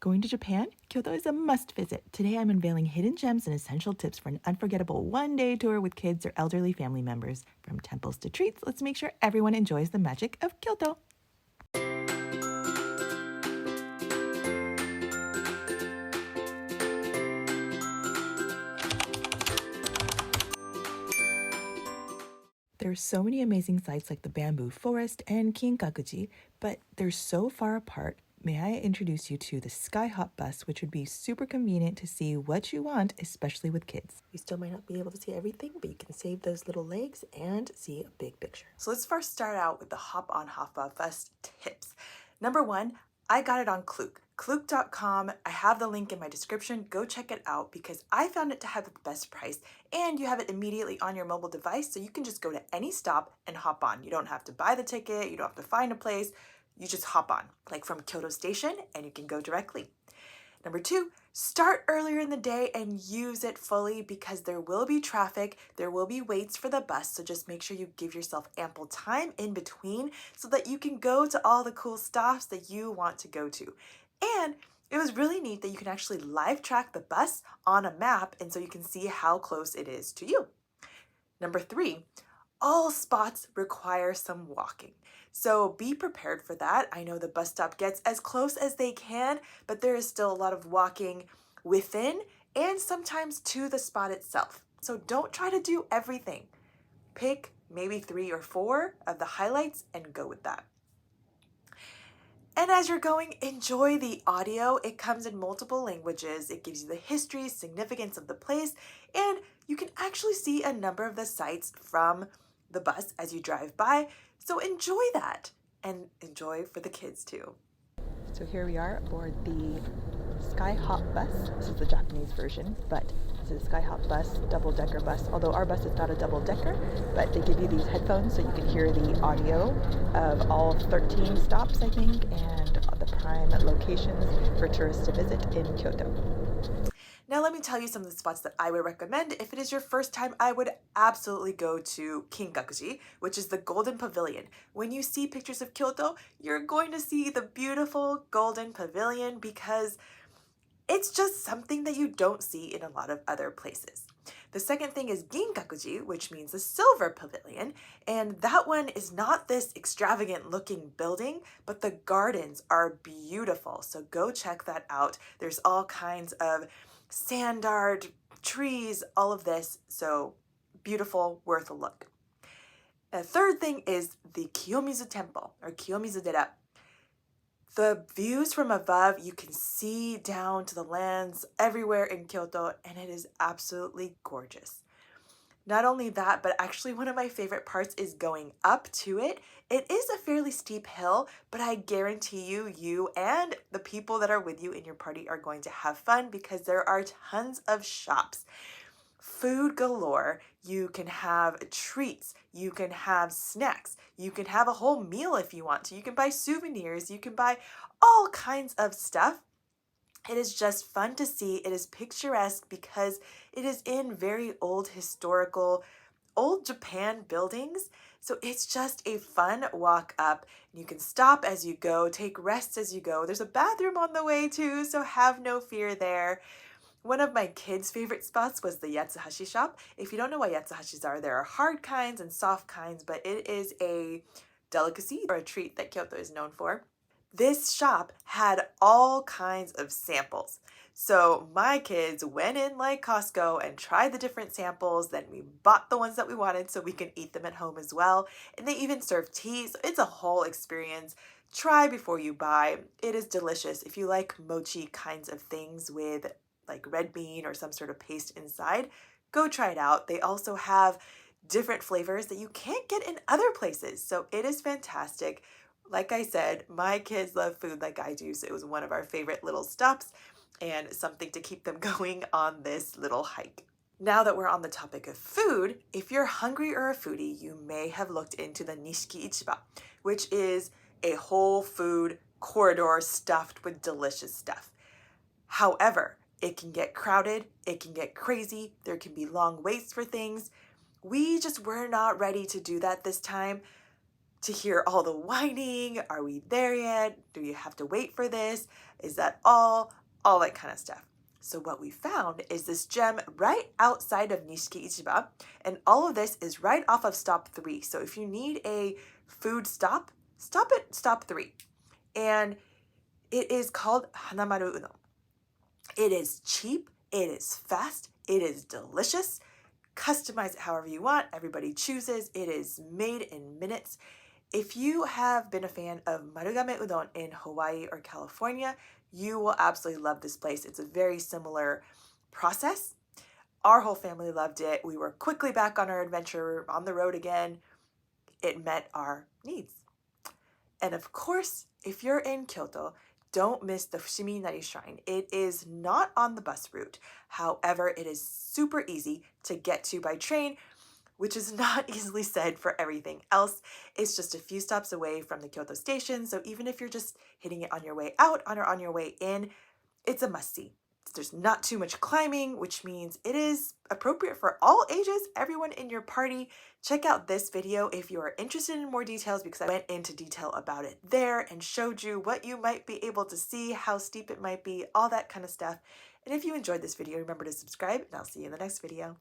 Going to Japan? Kyoto is a must visit. Today I'm unveiling hidden gems and essential tips for an unforgettable one-day tour with kids or elderly family members. From temples to treats, let's make sure everyone enjoys the magic of Kyoto. There's so many amazing sites like the Bamboo Forest and Kinkakuji, but they're so far apart. May I introduce you to the Skyhop bus, which would be super convenient to see what you want, especially with kids. You still might not be able to see everything, but you can save those little legs and see a big picture. So let's first start out with the hop-on hop-off bus tips. Number one, I got it on Klook. Klook.com, I have the link in my description. Go check it out because I found it to have the best price and you have it immediately on your mobile device, so you can just go to any stop and hop on. You don't have to buy the ticket, you don't have to find a place, you just hop on, like from Kyoto Station, and you can go directly. Number two, start earlier in the day and use it fully because there will be traffic, there will be waits for the bus, so just make sure you give yourself ample time in between so that you can go to all the cool stops that you want to go to. And it was really neat that you can actually live track the bus on a map, and so you can see how close it is to you. Number three, all spots require some walking. So be prepared for that. I know the bus stop gets as close as they can, but there is still a lot of walking within and sometimes to the spot itself. So don't try to do everything. Pick maybe 3 or 4 of the highlights and go with that. And as you're going, enjoy the audio. It comes in multiple languages. It gives you the history, significance of the place, and you can actually see a number of the sites from the bus as you drive by. So enjoy that and enjoy for the kids too. So here we are aboard the Skyhop bus. This is the Japanese version, but this is a Skyhop bus, double-decker bus. Although our bus is not a double-decker, but they give you these headphones so you can hear the audio of all 13 stops, I think, and the prime locations for tourists to visit in Kyoto. Now let me tell you some of the spots that I would recommend. If it is your first time, I would absolutely go to Kinkakuji, which is the Golden Pavilion. When you see pictures of Kyoto, you're going to see the beautiful Golden Pavilion because it's just something that you don't see in a lot of other places. The second thing is Ginkakuji, which means the Silver Pavilion, and that one is not this extravagant looking building, but the gardens are beautiful, so go check that out. There's all kinds of sand art, trees, all of this, so beautiful, worth a look. The third thing is the Kiyomizu Temple, or Kiyomizu-dera. The views from above, you can see down to the lands everywhere in Kyoto, and it is absolutely gorgeous. Not only that, but actually one of my favorite parts is going up to it. It is a fairly steep hill, but I guarantee you, you and the people that are with you in your party are going to have fun because there are tons of shops. Food galore. You can have treats, you can have snacks, you can have a whole meal if you want to, you can buy souvenirs, you can buy all kinds of stuff. It is just fun to see. It is picturesque because it is in very old historical, old Japan buildings. So it's just a fun walk up. You can stop as you go, take rests as you go. There's a bathroom on the way too, so have no fear there. One of my kids' favorite spots was the Yatsuhashi shop. If you don't know what Yatsuhashis are, there are hard kinds and soft kinds, but it is a delicacy or a treat that Kyoto is known for. This shop had all kinds of samples. So my kids went in like Costco and tried the different samples. Then we bought the ones that we wanted so we can eat them at home as well. And they even serve tea. So it's a whole experience. Try before you buy. It is delicious. If you like mochi kinds of things with like red bean or some sort of paste inside, go try it out. They also have different flavors that you can't get in other places. So it is fantastic. Like I said, my kids love food like I do, so it was one of our favorite little stops and something to keep them going on this little hike. Now that we're on the topic of food, if you're hungry or a foodie, you may have looked into the Nishiki Ichiba, which is a whole food corridor stuffed with delicious stuff. However, it can get crowded, it can get crazy, there can be long waits for things. We just were not ready to do that this time. to hear all the whining. Are we there yet? Do you have to wait for this? Is that all? All that kind of stuff. So what we found is this gem right outside of Nishiki Ichiba, and all of this is right off of stop 3. So if you need a food stop, stop at stop 3. And it is called Hanamaru Udon. It is cheap, it is fast, it is delicious. Customize it however you want. Everybody chooses. It is made in minutes. If you have been a fan of Marugame Udon in Hawaii or California, you will absolutely love this place. It's a very similar process. Our whole family loved it. We were quickly back on our adventure on the road again. It met our needs. And of course, if you're in Kyoto, don't miss the Fushimi Inari Shrine. It is not on the bus route. However, it is super easy to get to by train, which is not easily said for everything else. It's just a few stops away from the Kyoto station, so even if you're just hitting it on your way out or on your way in, it's a must-see. There's not too much climbing, which means it is appropriate for all ages, everyone in your party. Check out this video if you are interested in more details, because I went into detail about it there and showed you what you might be able to see, how steep it might be, all that kind of stuff. And if you enjoyed this video, remember to subscribe, and I'll see you in the next video.